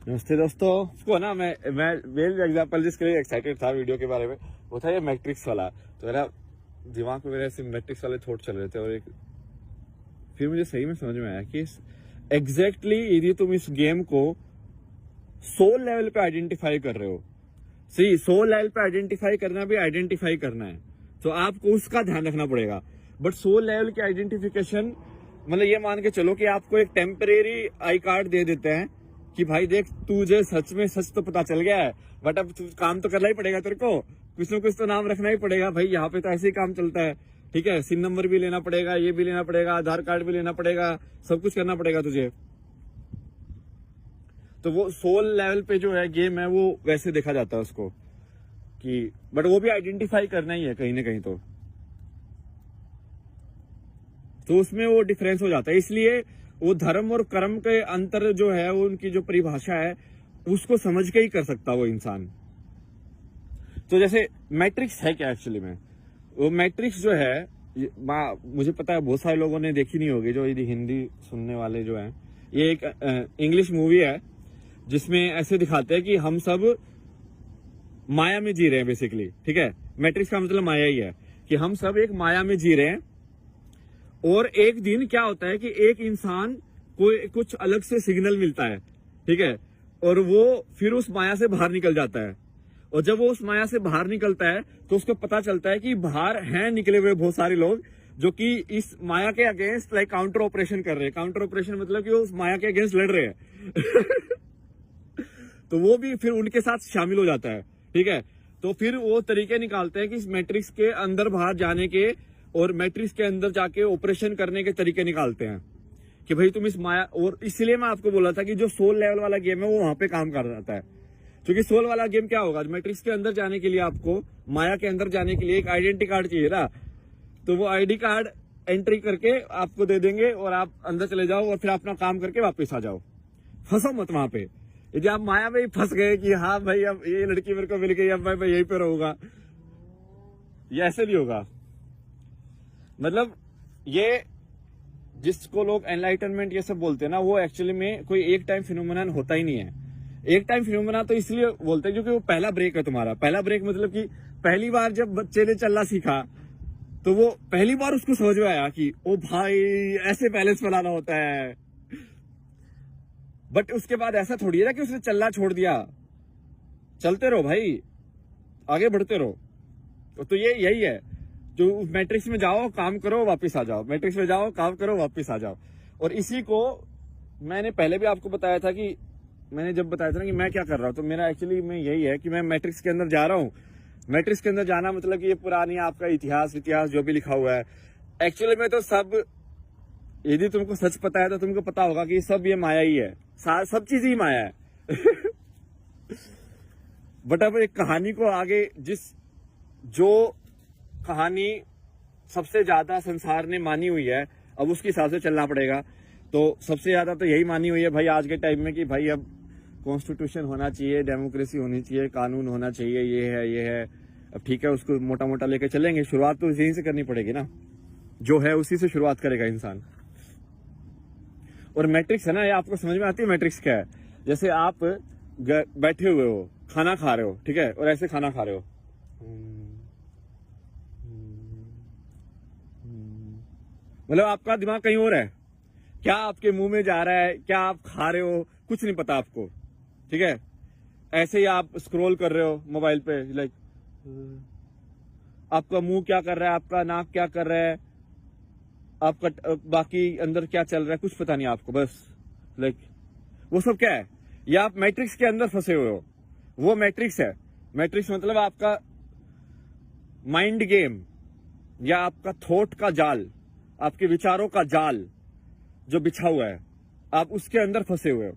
नमस्ते दोस्तों। उसको ना मैं मेन एग्जांपल जिसके लिए एक्साइटेड था वीडियो के बारे में वो था ये मैट्रिक्स वाला। तो मेरा दिमाग में मेरे ऐसे मैट्रिक्स वाले थॉट चल रहे थे और फिर मुझे सही में समझ में आया कि एग्जैक्टली यदि तुम इस गेम को सोल लेवल पे आइडेंटिफाई कर रहे हो, सही सोल लेवल पे आइडेंटिफाई करना भी आइडेंटिफाई करना है तो आपको उसका ध्यान रखना पड़ेगा। बट सोल लेवल की आइडेंटिफिकेशन मतलब ये मान के चलो कि आपको एक टेम्परेरी आई कार्ड दे देते हैं कि भाई देख तुझे सच में सच तो पता चल गया है, बट अब काम तो करना ही पड़ेगा, तेरे को कुछ ना कुछ तो नाम रखना ही पड़ेगा भाई। यहाँ पे तो ऐसे ही काम चलता है, ठीक है। सिम नंबर भी लेना पड़ेगा, ये भी लेना पड़ेगा, आधार कार्ड भी लेना पड़ेगा, सब कुछ करना पड़ेगा तुझे। तो वो सोल लेवल पे जो है गेम है वो वैसे देखा जाता है उसको कि, बट वो भी आइडेंटिफाई करना ही है कहीं ना कहीं। तो उसमें वो डिफरेंस हो जाता है। इसलिए वो धर्म और कर्म के अंतर जो है वो उनकी जो परिभाषा है उसको समझ के ही कर सकता वो इंसान। तो जैसे मैट्रिक्स है क्या एक्चुअली में, वो मैट्रिक्स जो है मुझे पता है बहुत सारे लोगों ने देखी नहीं होगी, जो यदि हिंदी सुनने वाले जो हैं। ये एक इंग्लिश मूवी है जिसमें ऐसे दिखाते हैं कि हम सब माया में जी रहे हैं बेसिकली, ठीक है। मैट्रिक्स का मतलब माया ही है कि हम सब एक माया में जी रहे हैं और एक दिन क्या होता है कि एक इंसान को कुछ अलग से सिग्नल मिलता है, ठीक है, और वो फिर उस माया से बाहर निकल जाता है। और जब वो उस माया से बाहर निकलता है तो उसको पता चलता है कि बाहर हैं निकले हुए बहुत सारे लोग जो कि इस माया के अगेंस्ट लाइक काउंटर ऑपरेशन कर रहे हैं। काउंटर ऑपरेशन मतलब कि वो उस माया के अगेंस्ट लड़ रहे हैं तो वो भी फिर उनके साथ शामिल हो जाता है, ठीक है। तो फिर वो तरीके निकालते हैं कि इस मैट्रिक्स के अंदर बाहर जाने के और मैट्रिक्स के अंदर जाके ऑपरेशन करने के तरीके निकालते हैं कि भाई तुम इस माया। और इसलिए मैं आपको बोला था कि जो सोल लेवल वाला गेम है वो वहां पे काम कर जाता है, क्योंकि सोल वाला गेम क्या होगा, मैट्रिक्स के अंदर जाने के लिए आपको माया के अंदर जाने के लिए एक आइडेंटिटी कार्ड चाहिए ना। तो वो आईडी कार्ड एंट्री करके आपको दे देंगे और आप अंदर चले जाओ और फिर अपना काम करके वापस आ जाओ। फंसो मत वहां पे। यदि आप माया में ही फंस गए कि हाँ भाई अब ये लड़की मेरे को मिल गई, अब मैं यहीं पे रहूंगा, ये ऐसे नहीं होगा। मतलब ये जिसको लोग एनलाइटनमेंट ये सब बोलते हैं ना, वो एक्चुअली में कोई एक टाइम फिनोमेनन होता ही नहीं है। एक टाइम फिनोमेना तो इसलिए बोलते हैं क्योंकि वो पहला ब्रेक है तुम्हारा। पहला ब्रेक मतलब कि पहली बार जब बच्चे ने चलना सीखा तो वो पहली बार उसको समझ में आया कि ओ भाई ऐसे बैलेंस बनाना होता है। बट उसके बाद ऐसा थोड़ी है ना कि उसने चलना छोड़ दिया, चलते रहो भाई, आगे बढ़ते रहो। तो ये यही है, जो मैट्रिक्स में जाओ काम करो वापस आ जाओ, मैट्रिक्स में जाओ काम करो वापस आ जाओ। और इसी को मैंने पहले भी आपको बताया था कि मैंने जब बताया था ना कि मैं क्या कर रहा हूं, तो मेरा एक्चुअली में यही है कि मैं मैट्रिक्स के अंदर जा रहा हूं। मैट्रिक्स के अंदर जाना मतलब कि ये पुरानी आपका इतिहास जो भी लिखा हुआ है एक्चुअली में तो सब, यदि तुमको सच पता है तो तुमको पता होगा कि सब ये माया ही है, सब चीज ही माया है बट अब एक कहानी को आगे जो कहानी सबसे ज्यादा संसार ने मानी हुई है अब उसके हिसाब से चलना पड़ेगा। तो सबसे ज्यादा तो यही मानी हुई है भाई आज के टाइम में कि भाई अब कॉन्स्टिट्यूशन होना चाहिए, डेमोक्रेसी होनी चाहिए, कानून होना चाहिए, ये है। अब ठीक है, उसको मोटा मोटा लेके चलेंगे, शुरुआत तो यहीं से करनी पड़ेगी ना, जो है उसी से शुरुआत करेगा इंसान। और मैट्रिक्स है ना, ये आपको समझ में आती है मैट्रिक्स क्या है। जैसे आप बैठे हुए हो, खाना खा रहे हो, ठीक है, और ऐसे खाना खा रहे हो, मतलब आपका दिमाग कहीं और है, क्या आपके मुंह में जा रहा है, क्या आप खा रहे हो, कुछ नहीं पता आपको, ठीक है। ऐसे ही आप स्क्रॉल कर रहे हो मोबाइल पे, लाइक आपका मुंह क्या कर रहा है, आपका नाक क्या कर रहा है, आपका बाकी अंदर क्या चल रहा है, कुछ पता नहीं आपको, बस लाइक वो सब क्या है, या आप मैट्रिक्स के अंदर फंसे हुए हो, वो मैट्रिक्स है। मैट्रिक्स मतलब आपका माइंड गेम या आपका थॉट का जाल, आपके विचारों का जाल जो बिछा हुआ है, आप उसके अंदर फंसे हुए हो।